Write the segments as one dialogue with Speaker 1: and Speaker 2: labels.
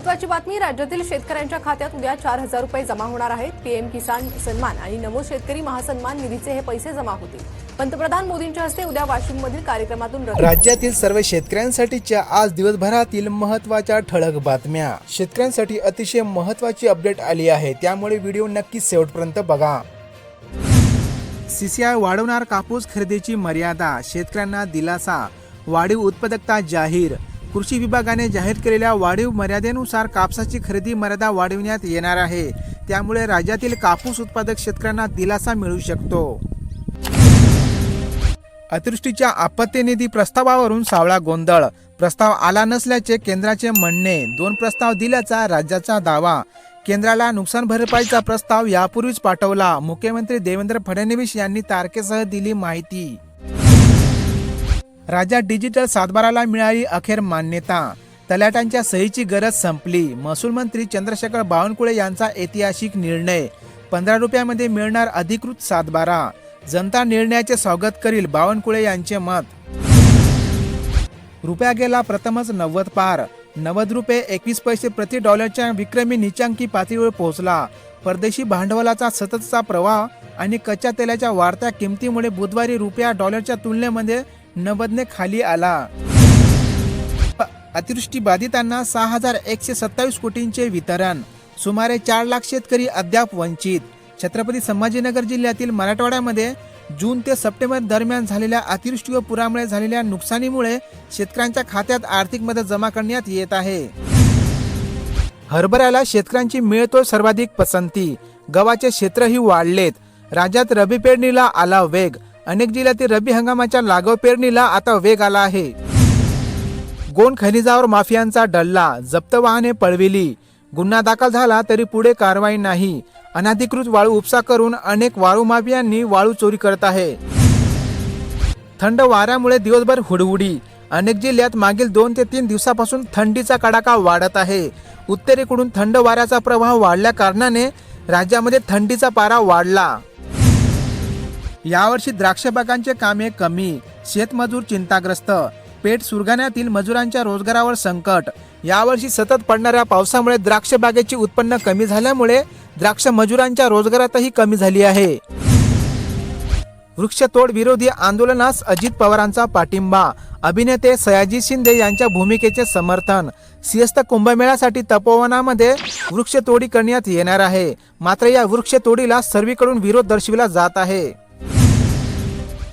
Speaker 1: महत्त्वाची बातमी, राज्यातील शेतकऱ्यांच्या खात्यात उद्या 4,000 रुपये जमा होणार आहेत। पीएम किसान सन्मान आणि नमो शेतकरी महासन्मान निधीचे हे पैसे जमा होतील। पंतप्रधान मोदींच्या हस्ते उद्या वाशिममधील कार्यक्रमातून
Speaker 2: राज्यातील सर्व शेतकऱ्यांसाठीच्या आज दिवसभरातील महत्त्वाच्या ठळक बातम्या। शेतकऱ्यांसाठी अतिशय महत्त्वाची अपडेट आली आहे, त्यामुळे व्हिडिओ नक्की शेवटपर्यंत बघा। सीसीआय वाढवणार कापूस खरेदीची मर्यादा, शेतकऱ्यांना दिलासा। वाढीव उत्पादकता जाहीर, कृषी विभागाने जाहीर केलेल्या वाढीव मर्यादेनुसार कापसाची खरेदी मर्यादा वाढविण्यात येणार आहे। त्यामुळे राज्यातील कापूस उत्पादक शेतकऱ्यांना दिलासा मिळू शकतो। अतिवृष्टीच्या आपत्ती निधी प्रस्तावावरून सावळा गोंधळ, प्रस्ताव आला नसल्याचे केंद्राचे म्हणणे। 2 प्रस्ताव दिल्याचा राज्याचा दावा, केंद्राला नुकसान भरपाईचा प्रस्ताव यापूर्वीच पाठवला। मुख्यमंत्री देवेंद्र फडणवीस यांनी तारखेसह दिली माहिती। राज्यात डिजिटल सातबाराला मिळाली अखेर मान्यता, तलाट्यांच्या सहीची गरज संपली। महसूल मंत्री चंद्रशेखर बावनकुळे यांचा ऐतिहासिक निर्णय, 15 रुपयामध्ये मिळणार अधिकृत सातबारा। जनता निर्णयाचे स्वागत करील, बावनकुळे यांचे मत। रुपया गेला प्रथमच 90 पार, 90 रुपये 21 पैसे प्रति डॉलरच्या विक्रमी नीचांकी पातळीवर पोहोचला। परदेशी भांडवलाचा सततचा प्रवाह आणि कच्च्या तेलाच्या वाढत्या किमतीमुळे बुधवारी रुपया डॉलरच्या तुलनेमध्ये 90ने खाली आला। अतिवृष्टी बाधितांना 6,127 कोटींचे वितरण, सुमारे 4 लाख शेतकरी अद्याप वंचित। छत्रपती संभाजीनगर जिल्ह्यातील मराठवाड्यामध्ये जून ते सप्टेंबर दरम्यान झालेल्या अतिवृष्टी व पुरामुळे झालेल्या नुकसानीमुळे शेतकऱ्यांच्या खात्यात आर्थिक मदत जमा करण्यात येत आहे। हरभऱ्याला शेतकऱ्यांची मिळतोय सर्वाधिक पसंती, गव्हाचे क्षेत्रही वाढलेत। राज्यात रब्बी पेरणीला आला वेग, अनेक जिल्ह्यातील रब्बी हंगामाच्या लागव पेरणीला आता वेग आला आहे। गोंड खनिजावर माफियांचा डल्ला, जप्त वाहने पळविली, गुन्हा दाखल झाला तरी पुढे कारवाई नाही। अनधिकृत वाळू उपसा करून अनेक वाळू माफियांनी वाळू चोरी करत आहे। थंड वाऱ्यामुळे दिवसभर हुडहुडी, अनेक जिल्ह्यात मागील 2 ते 3 दिवसापासून थंडीचा कडाका वाढत आहे। उत्तरेकडून थंड वाऱ्याचा प्रवाह वाढल्या कारणाने राज्यामध्ये थंडीचा पारा वाढला। यावर्षी द्राक्ष बागांचे कामे कमी, शेतमजूर चिंताग्रस्त। पेठ सुरगाण्यातील मजुरांच्या रोजगारावर संकट, यावर्षी सतत पडणाऱ्या पावसामुळे द्राक्ष बागेचे उत्पन्न कमी झाल्यामुळे द्राक्ष मजुरांच्या रोजगारातही कमी झाली आहे। वृक्षतोड विरोधी आंदोलनास अजित पवारांचा पाठिंबा, अभिनेते सयाजी शिंदे यांच्या भूमिकेचे समर्थन। सिंहस्थ कुंभमेळ्यासाठी तपोवनामध्ये वृक्षतोडी करण्यात येणार आहे, मात्र या वृक्षतोडीला सर्वीकडून विरोध दर्शविला जात आहे।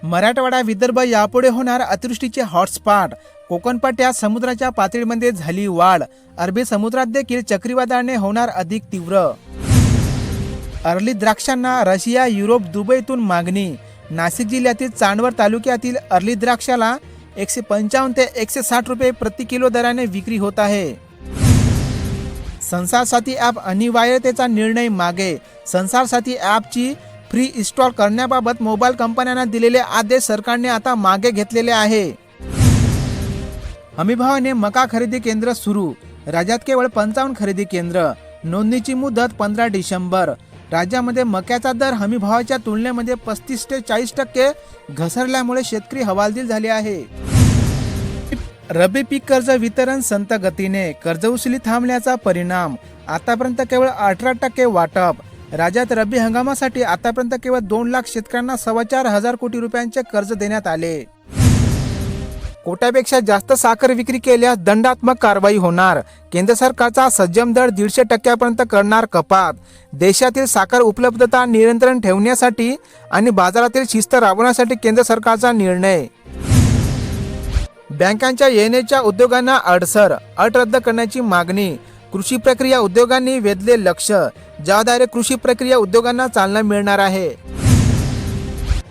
Speaker 2: मराठवाडा विदर्भ यापुढे होणार अतिवृष्टीचे हॉटस्पॉट, कोकणपट्ट्यात समुद्राच्या पातळीमध्ये झाली वाढ, अरबी समुद्रात देखील चक्रीवादळाने होणार अधिक तीव्र। अर्ली द्राक्षांना रशिया, युरोप, दुबईतून मागणी। नाशिक जिल्ह्यातील चांदवड तालुक्यातील अर्ली द्राक्षाला 155 ते 160 रुपये प्रति किलो दराने विक्री होत आहे। संसार साथी ॲप अनिवार्यतेचा निर्णय मागे, संसार साथी ॲपची फ्री इन्स्टॉल करण्याबाबत मोबाईल कंपन्यांना दिलेले आदेश सरकारने आता मागे घेतलेले आहे। हमीभावाने मका खरेदी केंद्र सुरू, राज्यात केवळ 55 खरेदी केंद्र, नोंदणीची मुदत 15 डिसेंबर। राज्यामध्ये मक्याचा दर हमीभावाच्या तुलनेमध्ये 35 ते 40% घसरल्यामुळे शेतकरी हवालदिल झाले आहे। रब्बी पीक कर्ज वितरण संत गतीने, कर्ज उसली थांबल्याचा परिणाम, आतापर्यंत केवळ 18% वाटप। राज्यात रब्बी हंगामासाठी आतापर्यंत केवळ 2 लाख शेतकऱ्यांना 4,25,000 कोटी रुपयांचे कर्ज देण्यात आले। कोट्यापेक्षा जास्त साखर विक्री केल्यास दंडात्मक कारवाई होणार, केंद्र सरकारचा संयम दर 150% करणार कपात। देशातील साखर उपलब्धता नियंत्रण ठेवण्यासाठी आणि बाजारातील शिस्त राबवण्यासाठी केंद्र सरकारचा निर्णय। बँकांच्या येण्याच्या उद्योगांना अडसर, अट रद्द करण्याची मागणी। कृषी प्रक्रिया उद्योगांनी वेधले लक्ष, ज्याद्वारे कृषी प्रक्रिया उद्योगांना चालना मिळणार आहे।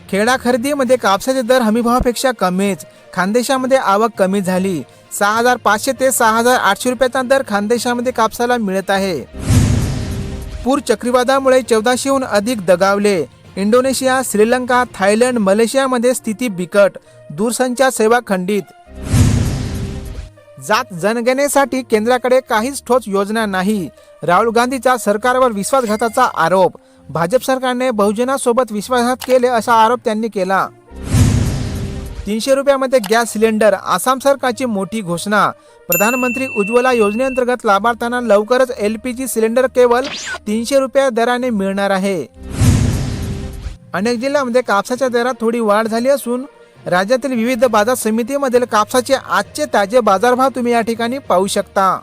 Speaker 2: खेडा खरेदीमध्ये कापसाचे दर हमीभावापेक्षा कमीच, खानदेशामध्ये आवक कमी झाली। 6,500 ते 6,800 रुपयाचा दर खानदेशामध्ये कापसाला मिळत आहे। पूर चक्रीवादळामुळे 1400हून अधिक दगावले। इंडोनेशिया, श्रीलंका, थायलंड, मलेशियामध्ये स्थिती बिकट, दूरसंचार सेवा खंडित। जात जनगणनेसाठी केंद्राकडे काहीच ठोस योजना नाही, राहुल गांधीचा सरकारवर विश्वासघाताचा आरोप। भाजप सरकारने बहुजनासोबत विश्वासघात केले असा आरोप त्यांनी केला। 300 रुपयामध्ये गॅस सिलेंडर, आसाम सरकारची मोठी घोषणा. प्रधानमंत्री उज्ज्वला योजनेअंतर्गत लाभार्थ्यांना लवकरच LPG सिलेंडर केवळ 300 रुपया दराने मिळणार आहे. अनेक जिल्ह्यांमध्ये कापसाच्या दरात थोडी वाढ झाली असून राज्यातील विविध बाजार समितीमधील कापसाचे आजचे ताजे बाजारभाव तुम्ही या ठिकाणी पाहू शकता.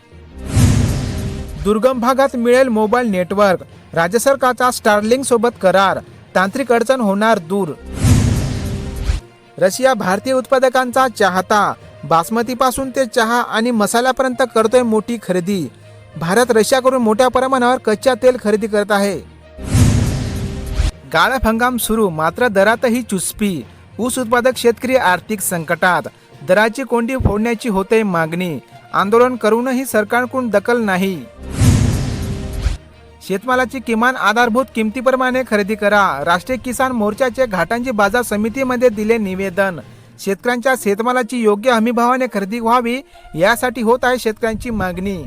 Speaker 2: दुर्गम भागात मिळेल मोबाईल नेटवर्क, राज्य सरकारचा स्टारलिंक सोबत करार, तांत्रिक अडचण होणार दूर. रशिया भारतीय उत्पादकांचा चाहता, बासमतीपासून ते चहा आणि मसाल्यापर्यंत करतोय मोठी खरेदी. भारत रशियाकडून मोठ्या प्रमाणावर कच्चा तेल खरेदी करत आहे. गाळप हंगाम सुरू, मात्र दरातही चुस्पी. ऊस उत्पादक शेतकरी आर्थिक संकटात, दराची कोंडी फोडण्याची होते मागणी. आंदोलन करूनही सरकारकडून दखल नाही. शेतमालाची किमान आधारभूत किमतीप्रमाणे खरेदी करा, राष्ट्रीय किसान मोर्चाचे घाटांची बाजार समितीमध्ये दिले निवेदन. शेतकऱ्यांच्या शेतमालाची योग्य हमीभावाने खरेदी व्हावी यासाठी होत आहे शेतकऱ्यांची मागणी.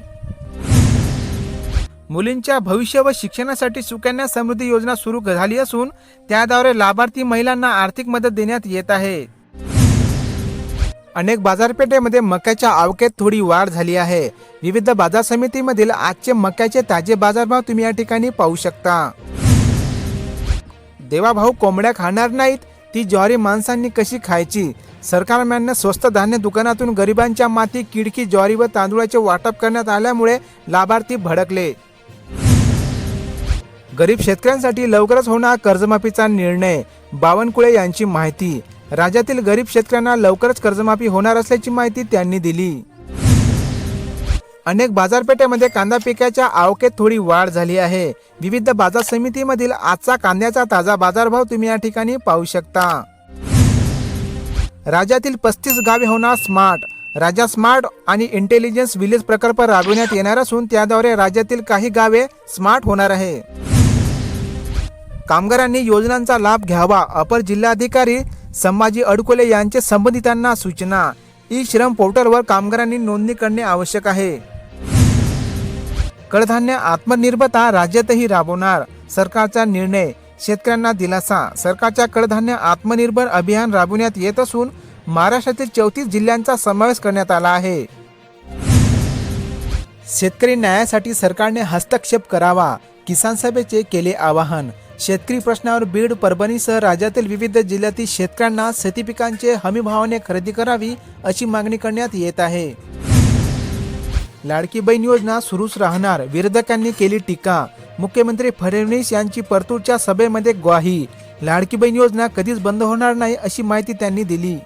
Speaker 2: मुलींच्या भविष्य व शिक्षणासाठी सुकन्या समृद्धी योजना सुरू झाली असून त्याद्वारे लाभार्थी महिलांना आर्थिक मदत देण्यात येत आहे. अनेक बाजारपेठेमध्ये मक्याच्या आवकेत थोडी वाढ झाली आहे. विविध बाजार समितीमधील आजचे मक्याचे ताजे बाजारभाव तुम्ही या ठिकाणी पाहू शकता. देवाभाऊ कोंबड्या खाणार नाहीत, ती ज्वारी माणसांनी कशी खायची. सरकारमॅनने स्वस्त धान्य दुकानातून गरिबांच्या माती किडकी ज्वारी व तांदूळाचे वाटप करण्यात आल्यामुळे लाभार्थी भडकले. गरीब शेतकऱ्यांसाठी लवकरच होणार कर्जमाफीचा निर्णय, बावनकुळे यांची माहिती. राज्यातील गरीब शेतकऱ्यांना लवकरच कर्जमाफी होणार असल्याची माहिती त्यांनी दिली. अनेक बाजारपेठेमध्ये कांदा पिकाच्या आवकेत थोडी वाढ झाली आहे. विविध बाजार समितीमधील आजचा कांद्याचा ताजा बाजारभाव तुम्ही या ठिकाणी पाहू शकता. राज्यातील 35 गावे होणार स्मार्ट. राज्यात स्मार्ट आणि इंटेलिजन्स विलेज प्रकल्प राबविण्यात येणार असून त्याद्वारे राज्यातील काही गावे स्मार्ट होणार आहे. कामगारांनी योजनांचा लाभ घ्यावा, अपर जिल्हाधिकारी संभाजी अडकोले यांचे संबंधितांना सूचना. ई-श्रम पोर्टलवर कामगारांनी नोंदणी करणे आवश्यक आहे. कडधान्य आत्मनिर्भरता राज्यातही राबवणार, सरकारचा निर्णय. शेतकऱ्यांना दिलासा. सरकारच्या कडधान्य आत्मनिर्भर अभियान राबवण्यात येत असून महाराष्ट्रातील 34 जिल्ह्यांचा समावेश करण्यात आला आहे. शेतकरी न्यायासाठी सरकारने हस्तक्षेप करावा, किसान सभेचे केले आवाहन. शेतकरी प्रश्नावर बीड, परभणीसह राज्यातील विविध जिल्ह्यातील शेतकऱ्यांना शेती पिकांचे हमीभावाने खरेदी करावी अशी मागणी करण्यात येत आहे. लाडकी बहीण योजना सुरूच राहणार, विरोधकांनी केली टीका. मुख्यमंत्री फडणवीस यांची परतूरच्या सभेमध्ये ग्वाही. लाडकी बहीण योजना कधीच बंद होणार नाही अशी माहिती त्यांनी दिली.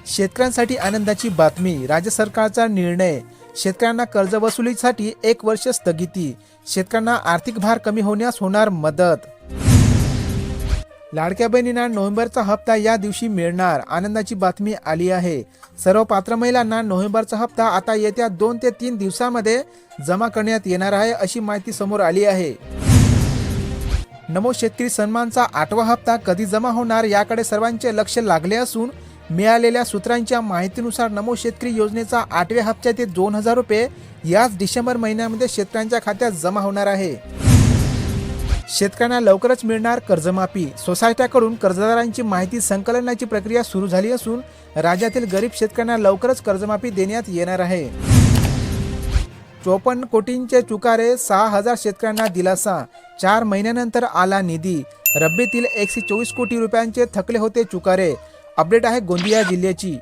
Speaker 2: शेतकऱ्यांसाठी आनंदाची बातमी, राज्य सरकारचा निर्णय. शेतकऱ्यांना कर्जवसुलीसाठी 1 वर्ष स्थगिती. शेतकऱ्यांना आर्थिक भार कमी होण्यास होणार मदत. लाडक्या बहिणींना नोव्हेंबरचा हप्ता या दिवशी मिळणार, आनंदाची बातमी आली आहे. सर्व पात्र महिलांना नोव्हेंबरचा हप्ता आता येत्या 2 ते 3 दिवसांमध्ये जमा करण्यात येणार आहे अशी माहिती समोर आली आहे. नमो शेतकरी सन्मानचा 8वा हप्ता कधी जमा होणार याकडे सर्वांचे लक्ष लागले असून मिळालेल्या सूत्रांच्या माहितीनुसार नमो शेतकरी योजनेचा 8व्या हप्त्याचे 2000 रुपये याच डिसेंबर महिन्यामध्ये शेतकऱ्यांच्या खात्यात जमा होणार आहे. शेतकऱ्यांना लवकरच मिळणार कर्जमाफी. सोसायट्याकडून कर्जदारांची माहिती संकलनाची प्रक्रिया सुरू झाली असून राज्यातील गरीब शेतकऱ्यांना लवकरच कर्जमाफी देण्यात येणार आहे. 54 कोटींचे चुकारे, 6000 शेतकऱ्यांना दिलासा. 4 महिन्यानंतर आला निधी. रब्बीतील 124 कोटी रुपयांचे थकले होते चुकारे. अपडेट आहे गोंदिया जिल्ह्याची.